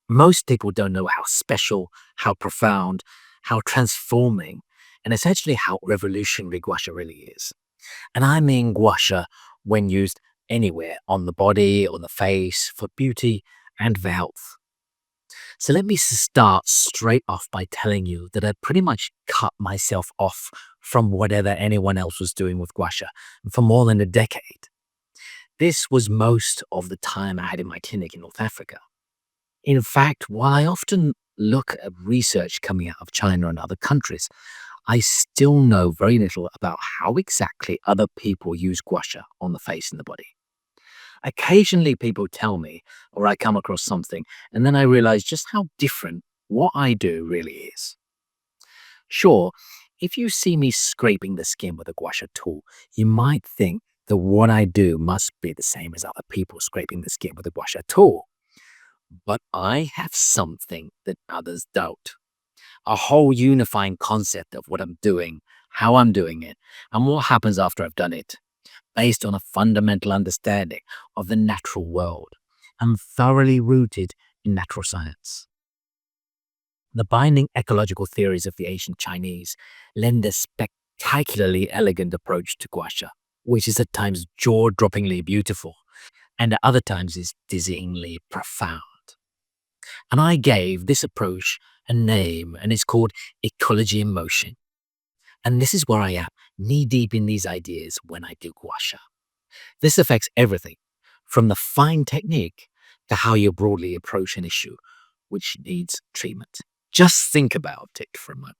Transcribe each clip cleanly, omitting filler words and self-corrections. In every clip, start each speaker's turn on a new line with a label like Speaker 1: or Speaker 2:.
Speaker 1: Most people don't know how special, how profound, how transforming, and essentially how revolutionary gua sha really is. And I mean gua sha when used anywhere on the body or the face for beauty and for health. So let me start straight off by telling you that I pretty much cut myself off from whatever anyone else was doing with gua sha for more than a decade. This was most of the time I had in my clinic in North Africa. In fact, while I often look at research coming out of China and other countries, I still know very little about how exactly other people use gua sha on the face and the body. Occasionally, people tell me, or I come across something, and then I realize just how different what I do really is. Sure, if you see me scraping the skin with a gua sha tool, you might think that what I do must be the same as other people scraping the skin with a gua sha tool. But I have something that others don't. A whole unifying concept of what I'm doing, how I'm doing it, and what happens after I've done it, based on a fundamental understanding of the natural world and thoroughly rooted in natural science. The binding ecological theories of the ancient Chinese lend a spectacularly elegant approach to gua sha, which is at times jaw-droppingly beautiful and at other times is dizzyingly profound. And I gave this approach a name, and it's called ecology in motion. And this is where I am, knee deep in these ideas when I do gua sha. This affects everything from the fine technique to how you broadly approach an issue which needs treatment. Just think about it for a moment.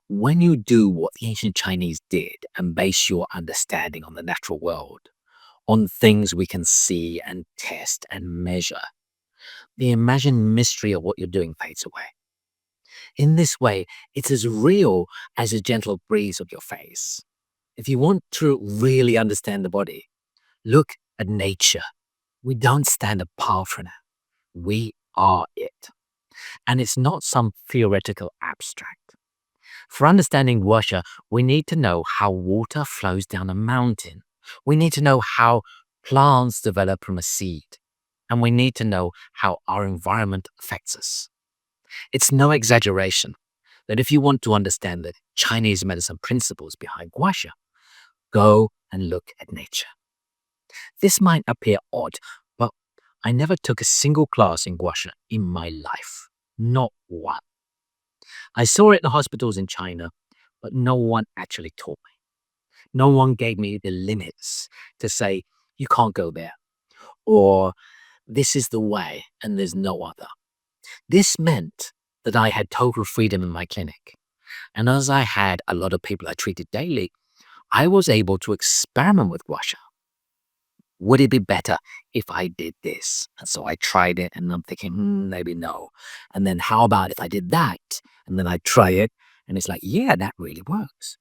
Speaker 1: When you do what the ancient Chinese did and base your understanding on the natural world, on things we can see and test and measure, the imagined mystery of what you're doing fades away. In this way, it's as real as a gentle breeze on your face. If you want to really understand the body, look at nature. We don't stand apart from it. We are it. And it's not some theoretical abstract. For understanding gua sha, we need to know how water flows down a mountain. We need to know how plants develop from a seed. And we need to know how our environment affects us. It's no exaggeration that if you want to understand the Chinese medicine principles behind gua sha, go and look at nature. This might appear odd, but I never took a single class in gua sha in my life. Not one. I saw it in hospitals in China, but no one actually taught me. No one gave me the limits to say, you can't go there, or this is the way and there's no other. This meant that I had total freedom in my clinic. And as I had a lot of people I treated daily, I was able to experiment with gua sha. Would it be better if I did this? And so I tried it and I'm thinking, maybe no. And then how about if I did that? And then I try it and it's like, yeah, that really works.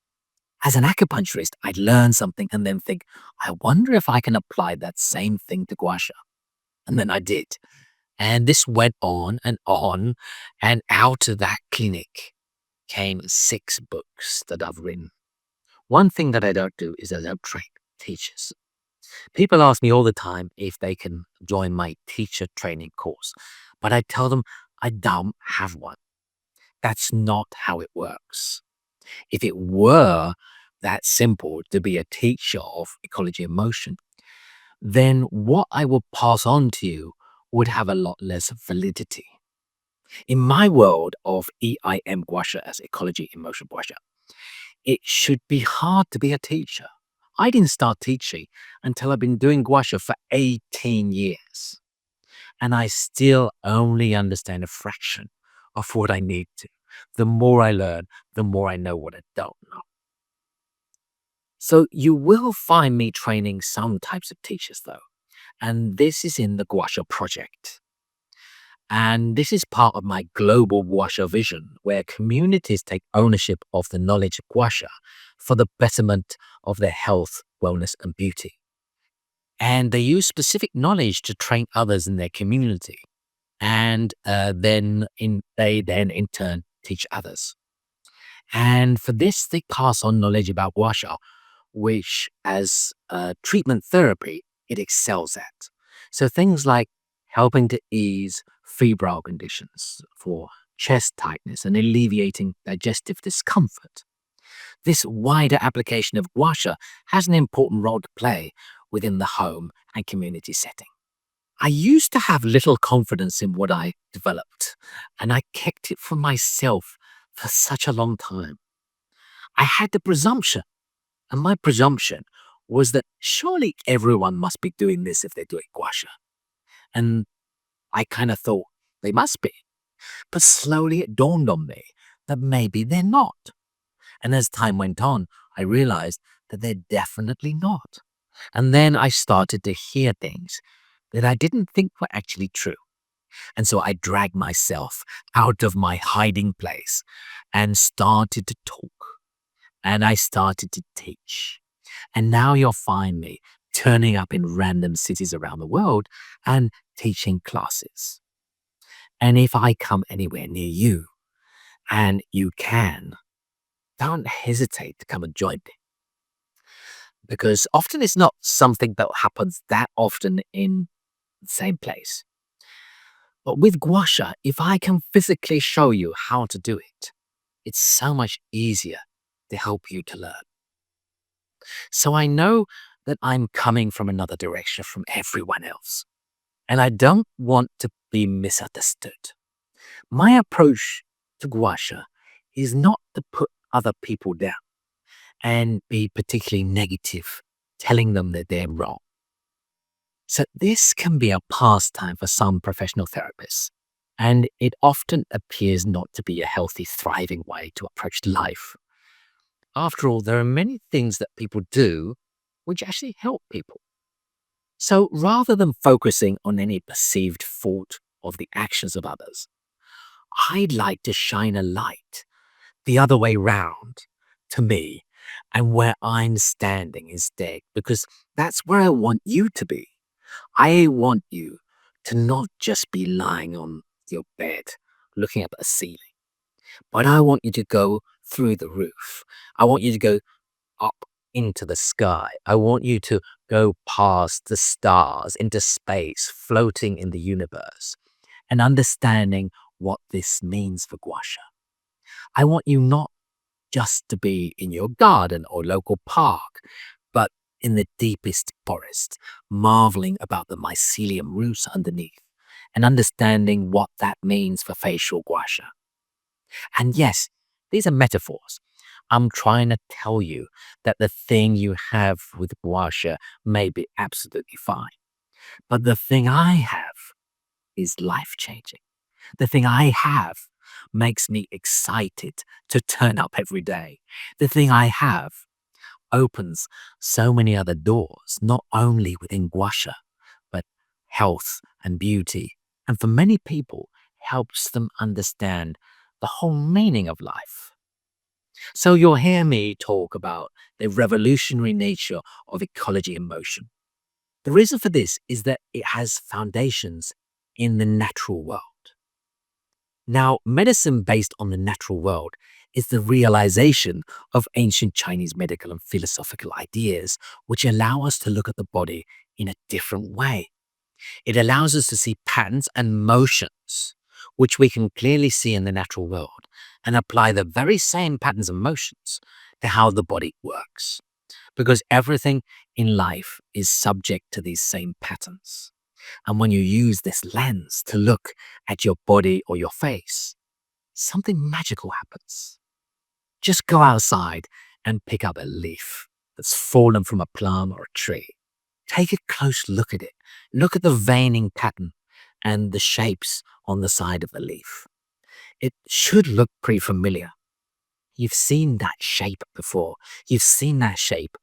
Speaker 1: As an acupuncturist, I'd learn something and then think, I wonder if I can apply that same thing to gua sha. And then I did. And this went on, and out of that clinic came 6 books that I've written. One thing that I don't do is I don't train teachers. People ask me all the time if they can join my teacher training course, but I tell them I don't have one. That's not how it works. If it were that simple to be a teacher of ecology and motion, then what I would pass on to you would have a lot less validity. In my world of EIM gua sha as ecology in motion gua sha, it should be hard to be a teacher. I didn't start teaching until I've been doing gua sha for 18 years. And I still only understand a fraction of what I need to. The more I learn, the more I know what I don't know. So you will find me training some types of teachers though. And this is in the gua sha project. And this is part of my global gua sha vision, where communities take ownership of the knowledge of gua sha for the betterment of their health, wellness, and beauty. And they use specific knowledge to train others in their community. And they then in turn teach others. And for this, they pass on knowledge about gua sha, which as treatment therapy, it excels at. So things like helping to ease febrile conditions, for chest tightness, and alleviating digestive discomfort. This wider application of gua sha has an important role to play within the home and community setting. I used to have little confidence in what I developed, and I kept it for myself for such a long time. I had the presumption, and my presumption was that surely everyone must be doing this if they're doing gua sha. And I kind of thought they must be. But slowly it dawned on me that maybe they're not. And as time went on, I realized that they're definitely not. And then I started to hear things that I didn't think were actually true. And so I dragged myself out of my hiding place and started to talk. And I started to teach. And now you'll find me turning up in random cities around the world and teaching classes. And if I come anywhere near you, and you can, don't hesitate to come and join me. Because often it's not something that happens that often in the same place. But with gua sha, if I can physically show you how to do it, it's so much easier to help you to learn. So I know that I'm coming from another direction from everyone else. And I don't want to be misunderstood. My approach to gua sha is not to put other people down and be particularly negative, telling them that they're wrong. So this can be a pastime for some professional therapists, and it often appears not to be a healthy, thriving way to approach life. After all, there are many things that people do which actually help people. So rather than focusing on any perceived fault of the actions of others, I'd like to shine a light the other way round to me and where I'm standing instead, because that's where I want you to be. I want you to not just be lying on your bed looking up at the ceiling, but I want you to go through the roof. I want you to go up into the sky. I want you to go past the stars into space, floating in the universe, and understanding what this means for gua sha. I want you not just to be in your garden or local park, but in the deepest forest, marveling about the mycelium roots underneath and understanding what that means for facial gua sha. And yes, these are metaphors. I'm trying to tell you that the thing you have with gua sha may be absolutely fine, but the thing I have is life changing. The thing I have makes me excited to turn up every day. The thing I have opens so many other doors, not only within gua sha, but health and beauty. And for many people, helps them understand the whole meaning of life. So you'll hear me talk about the revolutionary nature of ecology in motion. The reason for this is that it has foundations in the natural world. Now, medicine based on the natural world is the realization of ancient Chinese medical and philosophical ideas, which allow us to look at the body in a different way. It allows us to see patterns and motions, which we can clearly see in the natural world, and apply the very same patterns and motions to how the body works. Because everything in life is subject to these same patterns. And when you use this lens to look at your body or your face, something magical happens. Just go outside and pick up a leaf that's fallen from a plum or a tree. Take a close look at it. Look at the veining pattern and the shapes on the side of the leaf. It should look pretty familiar. You've seen that shape before. You've seen that shape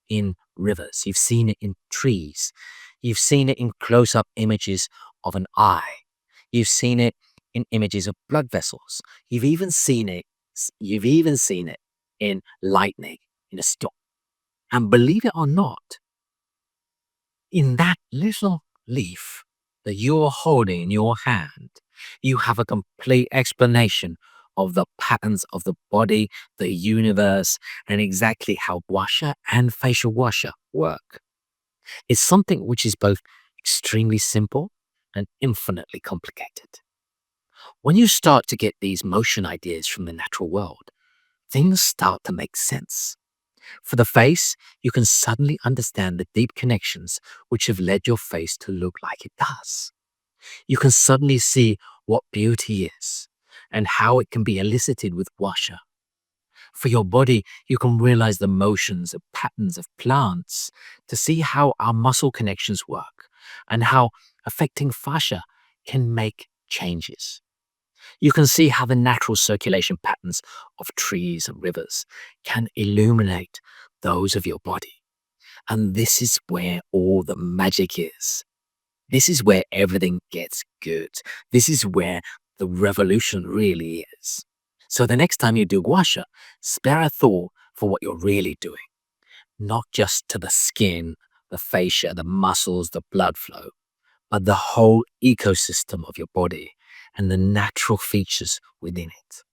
Speaker 1: in rivers. You've seen it in trees. You've seen it in close-up images of an eye. You've seen it in images of blood vessels. You've even seen it in lightning in a storm. And believe it or not, in that little leaf that you're holding in your hand, you have a complete explanation of the patterns of the body, the universe, and exactly how gua sha and facial gua sha work. It's something which is both extremely simple and infinitely complicated. When you start to get these motion ideas from the natural world, things start to make sense. For the face, you can suddenly understand the deep connections which have led your face to look like it does. You can suddenly see what beauty is and how it can be elicited with washa. For your body, you can realize the motions and patterns of plants to see how our muscle connections work and how affecting fascia can make changes. You can see how the natural circulation patterns of trees and rivers can illuminate those of your body. And this is where all the magic is. This is where everything gets good. This is where the revolution really is. So the next time you do gua sha, spare a thought for what you're really doing, not just to the skin, the fascia, the muscles, the blood flow, but the whole ecosystem of your body and the natural features within it.